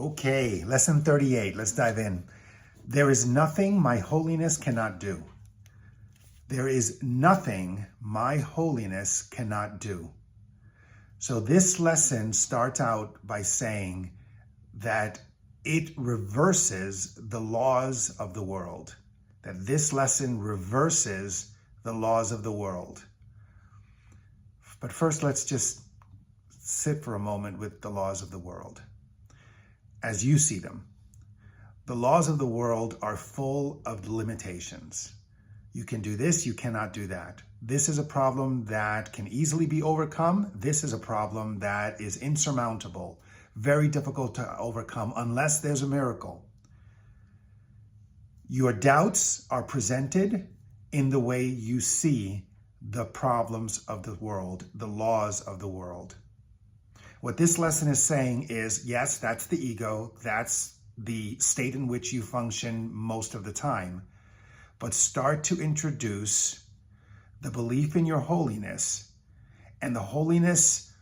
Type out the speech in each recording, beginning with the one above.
Okay, lesson 38. Let's dive in. There is nothing my holiness cannot do. There is nothing my holiness cannot do. So this lesson starts out by saying that it reverses the laws of the world. That this lesson reverses the laws of the world. But first, let's just sit for a moment with the laws of the world as you see them. The laws of the world are full of limitations. You can do this, you cannot do that. This is a problem that can easily be overcome. This is a problem that is insurmountable, very difficult to overcome unless there's a miracle. Your doubts are presented in the way you see the problems of the world, the laws of the world. What this lesson is saying is, yes, that's the ego. That's the state in which you function most of the time. But start to introduce the belief in your holiness and the holiness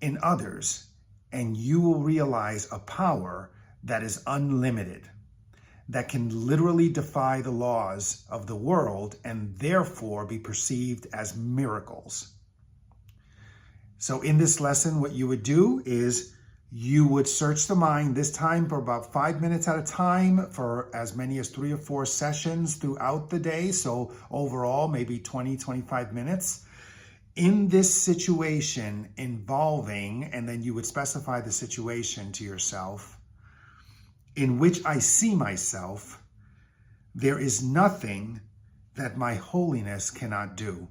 in others, and you will realize a power that is unlimited, that can literally defy the laws of the world and therefore be perceived as miracles. So in this lesson, what you would do is you would search the mind, this time for about 5 minutes at a time for as many as 3 or 4 sessions throughout the day. So overall, maybe 20, 25 minutes. In this situation involving, and then you would specify the situation to yourself, in which I see myself, there is nothing that my holiness cannot do.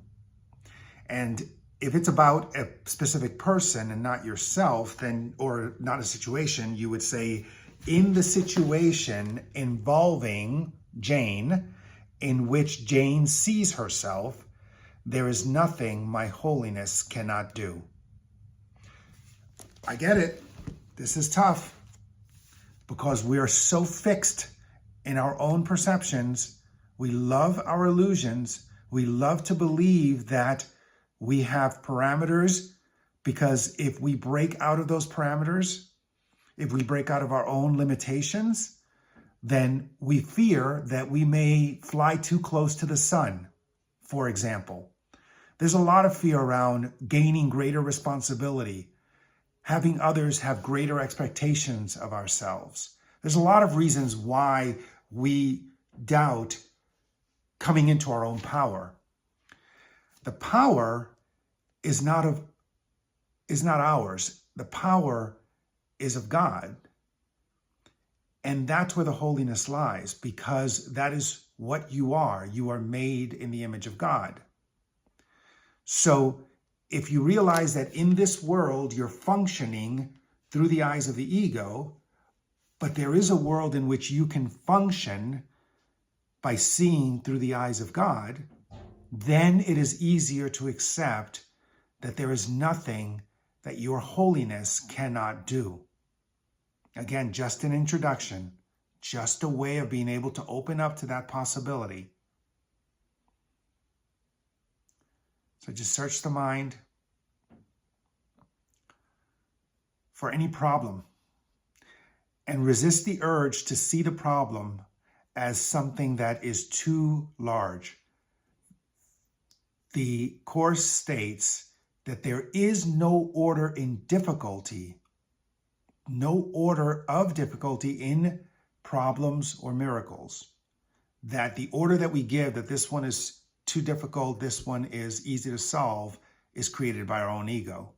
And if it's about a specific person and not yourself, then, or not a situation, you would say, in the situation involving Jane, in which Jane sees herself, there is nothing my holiness cannot do. I get it. This is tough because we are so fixed in our own perceptions. We love our illusions. We love to believe that we have parameters, because if we break out of those parameters, if we break out of our own limitations, then we fear that we may fly too close to the sun, for example. There's a lot of fear around gaining greater responsibility, having others have greater expectations of ourselves. There's a lot of reasons why we doubt coming into our own power. The power is not ours. The power is of God. And that's where the holiness lies, because that is what you are. You are made in the image of God. So if you realize that in this world you're functioning through the eyes of the ego, but there is a world in which you can function by seeing through the eyes of God, then it is easier to accept that there is nothing that your holiness cannot do. Again, just an introduction, just a way of being able to open up to that possibility. So just search the mind for any problem and resist the urge to see the problem as something that is too large. The Course states that there is no order in difficulty, no order of difficulty in problems or miracles. That the order that we give, that this one is too difficult, this one is easy to solve, is created by our own ego.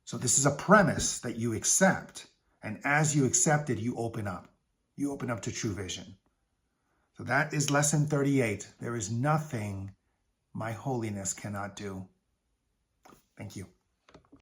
So this is a premise that you accept. And as you accept it, you open up. You open up to true vision. So that is lesson 38. There is nothing my holiness cannot do. Thank you.